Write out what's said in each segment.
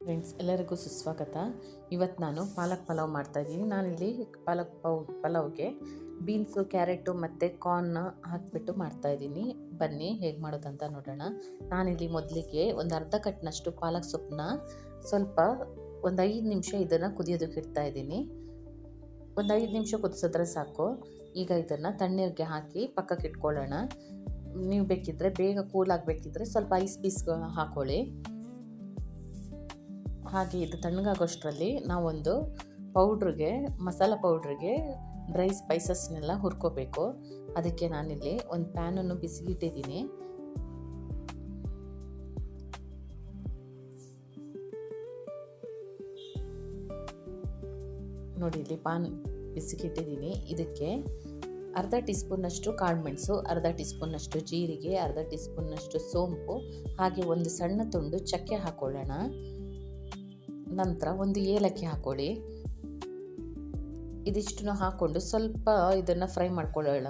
Friends, ಎಲ್ಲರಿಗೂ ಸುಸ್ವಾಗತ. ಇವತ್ತು ನಾನು ಪಾಲಕ್ ಪಲಾವ್ ಮಾಡ್ತಾಯಿದ್ದೀನಿ. ನಾನಿಲ್ಲಿ ಪಲಾವ್ಗೆ ಬೀನ್ಸು, ಕ್ಯಾರೆಟು ಮತ್ತು ಕಾರ್ನ್ ಹಾಕಿಬಿಟ್ಟು ಮಾಡ್ತಾಯಿದ್ದೀನಿ. ಬನ್ನಿ ಹೇಗೆ ಮಾಡೋದಂತ ನೋಡೋಣ. ನಾನಿಲ್ಲಿ ಮೊದಲಿಗೆ ಒಂದು ಅರ್ಧ ಕಟ್ನಷ್ಟು ಪಾಲಕ್ ಸೊಪ್ಪನ್ನ ಒಂದು 5 ನಿಮಿಷ ಇದನ್ನು ಕುದಿಯೋದಕ್ಕೆ ಇಡ್ತಾಯಿದ್ದೀನಿ. ಒಂದು 5 ನಿಮಿಷ ಕುದಿಸಿದ್ರೆ ಸಾಕು. ಈಗ ಇದನ್ನು ತಣ್ಣೀರಿಗೆ ಹಾಕಿ ಪಕ್ಕಕ್ಕೆ ಇಟ್ಕೊಳ್ಳೋಣ. ನೀವು ಬೇಕಿದ್ದರೆ ಬೇಗ ಕೂಲ್ ಆಗಬೇಕಿದ್ರೆ ಸ್ವಲ್ಪ ಐಸ್ ಪೀಸ್ ಹಾಕ್ಕೊಳ್ಳಿ. ಹಾಗೆ ಇದು ತಣ್ಣಗಾಗೋಷ್ಟರಲ್ಲಿ ನಾವೊಂದು ಮಸಾಲ ಪೌಡ್ರಿಗೆ ಡ್ರೈ ಸ್ಪೈಸಸ್ನೆಲ್ಲ ಹುರ್ಕೋಬೇಕು. ಅದಕ್ಕೆ ನಾನಿಲ್ಲಿ ಒಂದು ಪ್ಯಾನನ್ನು ಬಿಸಿಗಿಟ್ಟಿದ್ದೀನಿ. ನೋಡಿ, ಇಲ್ಲಿ ಪಾನ್ ಬಿಸಿಗಿಟ್ಟಿದ್ದೀನಿ. ಇದಕ್ಕೆ ಅರ್ಧ ಟೀ ಸ್ಪೂನ್ನಷ್ಟು ಕಾಳುಮೆಣಸು, ಅರ್ಧ ಟೀ ಸ್ಪೂನ್ನಷ್ಟು ಜೀರಿಗೆ, ಅರ್ಧ ಟೀ ಸ್ಪೂನ್ನಷ್ಟು ಸೋಂಪು, ಹಾಗೆ ಒಂದು ಸಣ್ಣ ತುಂಡು ಚಕ್ಕೆ ಹಾಕೊಳ್ಳೋಣ. ನಂತರ ಒಂದು ಏಲಕ್ಕಿ ಹಾಕೊಳ್ಳಿ. ಇದಿಷ್ಟನ್ನು ಹಾಕ್ಕೊಂಡು ಸ್ವಲ್ಪ ಇದನ್ನು ಫ್ರೈ ಮಾಡ್ಕೊಳ್ಳೋಣ.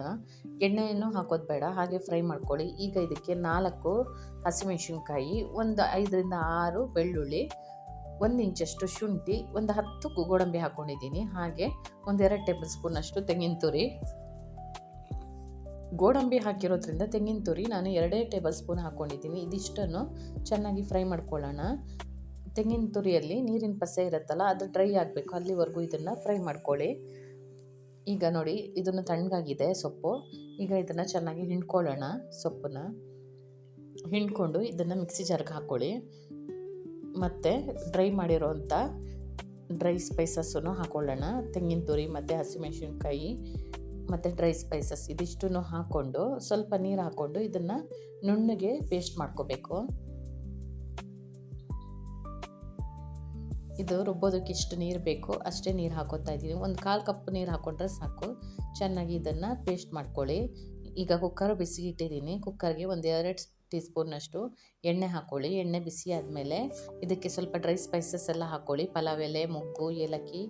ಎಣ್ಣೆಯನ್ನು ಹಾಕೋದು ಬೇಡ, ಹಾಗೆ ಫ್ರೈ ಮಾಡ್ಕೊಳ್ಳಿ. ಈಗ ಇದಕ್ಕೆ 4 ಹಸಿಮೆಣಸಿನ್ಕಾಯಿ, ಒಂದು 5ರಿಂದ 6 ಬೆಳ್ಳುಳ್ಳಿ, 1 ಇಂಚಷ್ಟು ಶುಂಠಿ, ಒಂದು 10 ಗೋಡಂಬಿ ಹಾಕ್ಕೊಂಡಿದ್ದೀನಿ. ಹಾಗೆ ಒಂದು 2 ಟೇಬಲ್ ಸ್ಪೂನಷ್ಟು ತೆಂಗಿನ ತುರಿ. ಗೋಡಂಬಿ ಹಾಕಿರೋದ್ರಿಂದ ತೆಂಗಿನ ತುರಿ ನಾನು 2 ಟೇಬಲ್ ಸ್ಪೂನ್ ಹಾಕ್ಕೊಂಡಿದ್ದೀನಿ. ಇದಿಷ್ಟನ್ನು ಚೆನ್ನಾಗಿ ಫ್ರೈ ಮಾಡ್ಕೊಳ್ಳೋಣ. ತೆಂಗಿನ ತುರಿಯಲ್ಲಿ ನೀರಿನ ಪಸೆ ಇರುತ್ತಲ್ಲ, ಅದು ಡ್ರೈ ಆಗಬೇಕು, ಅಲ್ಲಿವರೆಗೂ ಇದನ್ನು ಫ್ರೈ ಮಾಡ್ಕೊಳ್ಳಿ. ಈಗ ನೋಡಿ, ಇದನ್ನು ತಣ್ಣಗಾಗಿದೆ ಸೊಪ್ಪು. ಈಗ ಇದನ್ನು ಚೆನ್ನಾಗಿ ಹಿಂಡ್ಕೊಳ್ಳೋಣ. ಸೊಪ್ಪನ್ನ ಹಿಂಡ್ಕೊಂಡು ಇದನ್ನು ಮಿಕ್ಸಿ ಜಾರ್ಗೆ ಹಾಕ್ಕೊಳ್ಳಿ. ಮತ್ತು ಡ್ರೈ ಮಾಡಿರೋಂಥ ಡ್ರೈ ಸ್ಪೈಸಸ್ಸನ್ನು ಹಾಕ್ಕೊಳ್ಳೋಣ. ತೆಂಗಿನ ತುರಿ ಮತ್ತು ಹಸಿಮೆಣಸಿನ್ಕಾಯಿ ಮತ್ತು ಡ್ರೈ ಸ್ಪೈಸಸ್ ಇದಿಷ್ಟನ್ನು ಹಾಕ್ಕೊಂಡು ಸ್ವಲ್ಪ ನೀರು ಹಾಕ್ಕೊಂಡು ಇದನ್ನು ನುಣ್ಣಗೆ ಪೇಸ್ಟ್ ಮಾಡ್ಕೋಬೇಕು. ಇದು ರುಬ್ಬೋದಕ್ಕೆ ಎಷ್ಟು ನೀರು ಬೇಕು ಅಷ್ಟೇ ನೀರು ಹಾಕೋತಾ ಇದ್ದೀನಿ. ಒಂದು 1/4 ಕಪ್ ನೀರು ಹಾಕ್ಕೊಂಡ್ರೆ ಸಾಕು. ಚೆನ್ನಾಗಿ ಇದನ್ನು ಪೇಸ್ಟ್ ಮಾಡ್ಕೊಳ್ಳಿ. ಈಗ ಕುಕ್ಕರ್ ಬಿಸಿಗಿಟ್ಟಿದ್ದೀನಿ. ಕುಕ್ಕರ್ಗೆ ಒಂದು 2 ಟೀ ಸ್ಪೂನ್ನಷ್ಟು ಎಣ್ಣೆ ಹಾಕ್ಕೊಳ್ಳಿ. ಎಣ್ಣೆ ಬಿಸಿ ಆದಮೇಲೆ ಇದಕ್ಕೆ ಸ್ವಲ್ಪ ಡ್ರೈ ಸ್ಪೈಸಸ್ ಎಲ್ಲ ಹಾಕ್ಕೊಳ್ಳಿ. ಪಲಾವ್ ಎಲೆ, ಮೊಗ್ಗು, ಏಲಕ್ಕಿ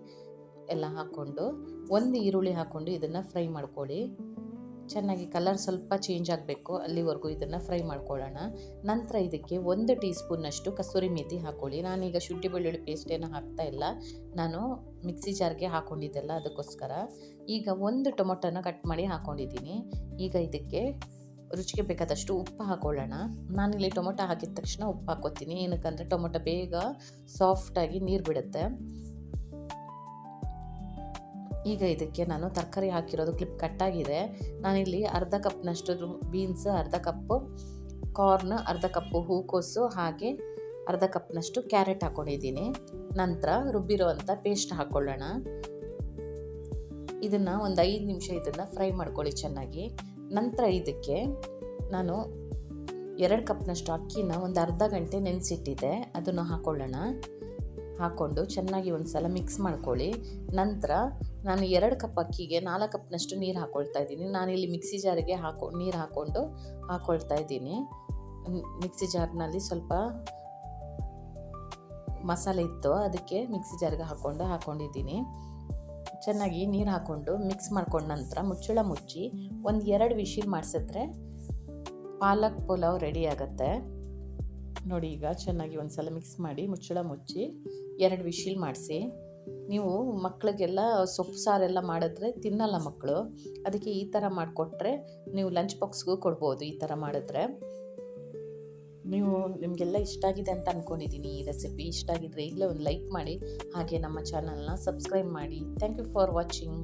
ಎಲ್ಲ ಹಾಕ್ಕೊಂಡು 1 ಈರುಳ್ಳಿ ಹಾಕ್ಕೊಂಡು ಇದನ್ನು ಫ್ರೈ ಮಾಡ್ಕೊಳ್ಳಿ. ಚೆನ್ನಾಗಿ ಕಲರ್ ಸ್ವಲ್ಪ ಚೇಂಜ್ ಆಗಬೇಕು, ಅಲ್ಲಿವರೆಗೂ ಇದನ್ನು ಫ್ರೈ ಮಾಡ್ಕೊಳ್ಳೋಣ. ನಂತರ ಇದಕ್ಕೆ 1 ಟೀ ಸ್ಪೂನ್ನಷ್ಟು ಕಸೂರಿ ಮೇಥಿ ಹಾಕ್ಕೊಳ್ಳಿ. ನಾನೀಗ ಶುಂಠಿ ಬೆಳ್ಳುಳ್ಳಿ ಪೇಸ್ಟೇನು ಹಾಕ್ತಾ ಇಲ್ಲ, ನಾನು ಮಿಕ್ಸಿ ಜಾರ್ಗೆ ಹಾಕ್ಕೊಂಡಿದ್ದೆಲ್ಲ, ಅದಕ್ಕೋಸ್ಕರ. ಈಗ 1 ಟೊಮೊಟೊನ ಕಟ್ ಮಾಡಿ ಹಾಕ್ಕೊಂಡಿದ್ದೀನಿ. ಈಗ ಇದಕ್ಕೆ ರುಚಿಗೆ ಬೇಕಾದಷ್ಟು ಉಪ್ಪು ಹಾಕ್ಕೊಳ್ಳೋಣ. ನಾನಿಲ್ಲಿ ಟೊಮೊಟೊ ಹಾಕಿದ ತಕ್ಷಣ ಉಪ್ಪು ಹಾಕ್ಕೋತೀನಿ, ಏನಕ್ಕಂದರೆ ಟೊಮೊಟೊ ಬೇಗ ಸಾಫ್ಟಾಗಿ ನೀರು ಬಿಡುತ್ತೆ. ಈಗ ಇದಕ್ಕೆ ನಾನು ತರಕಾರಿ ಹಾಕಿರೋದು ಕ್ಲಿಪ್ ಕಟ್ಟಾಗಿದೆ. ನಾನಿಲ್ಲಿ ಅರ್ಧ ಕಪ್ನಷ್ಟು ಬೀನ್ಸ್, ಅರ್ಧ ಕಪ್ಪು ಕಾರ್ನ್, ಅರ್ಧ ಕಪ್ಪು ಹೂಕೋಸು, ಹಾಗೆ ಅರ್ಧ ಕಪ್ನಷ್ಟು ಕ್ಯಾರೆಟ್ ಹಾಕ್ಕೊಂಡಿದ್ದೀನಿ. ನಂತರ ರುಬ್ಬಿರೋವಂಥ ಪೇಸ್ಟ್ ಹಾಕ್ಕೊಳ್ಳೋಣ. ಇದನ್ನು ಒಂದು 5 ನಿಮಿಷ ಇದನ್ನು ಫ್ರೈ ಮಾಡ್ಕೊಳ್ಳಿ ಚೆನ್ನಾಗಿ. ನಂತರ ಇದಕ್ಕೆ ನಾನು 2 ಕಪ್ನಷ್ಟು ಅಕ್ಕಿನ ಒಂದು ಅರ್ಧ ಗಂಟೆ ನೆನೆಸಿಟ್ಟಿದ್ದೆ, ಅದನ್ನು ಹಾಕ್ಕೊಳ್ಳೋಣ. ಹಾಕ್ಕೊಂಡು ಚೆನ್ನಾಗಿ ಒಂದು ಸಲ ಮಿಕ್ಸ್ ಮಾಡ್ಕೊಳ್ಳಿ. ನಂತರ ನಾನು 2 ಕಪ್ ಅಕ್ಕಿಗೆ 4 ಕಪ್ನಷ್ಟು ನೀರು ಹಾಕ್ಕೊಳ್ತಾ ಇದ್ದೀನಿ. ನಾನಿಲ್ಲಿ ಮಿಕ್ಸಿ ಜಾರಿಗೆ ನೀರು ಹಾಕ್ಕೊಂಡು ಹಾಕ್ಕೊಳ್ತಾ ಇದ್ದೀನಿ. ಮಿಕ್ಸಿ ಜಾರ್ನಲ್ಲಿ ಸ್ವಲ್ಪ ಮಸಾಲೆ ಇತ್ತು, ಅದಕ್ಕೆ ಮಿಕ್ಸಿ ಜಾರ್ಗೆ ಹಾಕ್ಕೊಂಡಿದ್ದೀನಿ. ಚೆನ್ನಾಗಿ ನೀರು ಹಾಕ್ಕೊಂಡು ಮಿಕ್ಸ್ ಮಾಡ್ಕೊಂಡ ನಂತರ ಮುಚ್ಚಳ ಮುಚ್ಚಿ ಒಂದು 2 ವಿಶಿಲ್ ಮಾಡಿಸಿದ್ರೆ ಪಾಲಕ್ ಪಲಾವ್ ರೆಡಿ ಆಗುತ್ತೆ. ನೋಡಿ, ಈಗ ಚೆನ್ನಾಗಿ ಒಂದು ಸಲ ಮಿಕ್ಸ್ ಮಾಡಿ ಮುಚ್ಚಳ ಮುಚ್ಚಿ 2 ವಿಶಿಲ್ ಮಾಡಿಸಿ. ನೀವು ಮಕ್ಕಳಿಗೆಲ್ಲ ಸೊಪ್ಪು ಸಾರೆಲ್ಲ ಮಾಡಿದ್ರೆ ತಿನ್ನಲ್ಲ ಮಕ್ಕಳು, ಅದಕ್ಕೆ ಈ ಥರ ಮಾಡಿಕೊಟ್ರೆ ನೀವು ಲಂಚ್ ಬಾಕ್ಸ್ಗೂ ಕೊಡ್ಬೋದು. ಈ ಥರ ಮಾಡಿದ್ರೆ ನಿಮಗೆಲ್ಲ ಇಷ್ಟ ಆಗಿದೆ ಅಂತ ಅಂದ್ಕೊಂಡಿದ್ದೀನಿ. ಈ ರೆಸಿಪಿ ಇಷ್ಟ ಆಗಿದ್ರೆ ಈಗಲೇ ಒಂದು ಲೈಕ್ ಮಾಡಿ, ಹಾಗೆ ನಮ್ಮ ಚಾನಲ್ನ ಸಬ್ಸ್ಕ್ರೈಬ್ ಮಾಡಿ. Thank you for watching.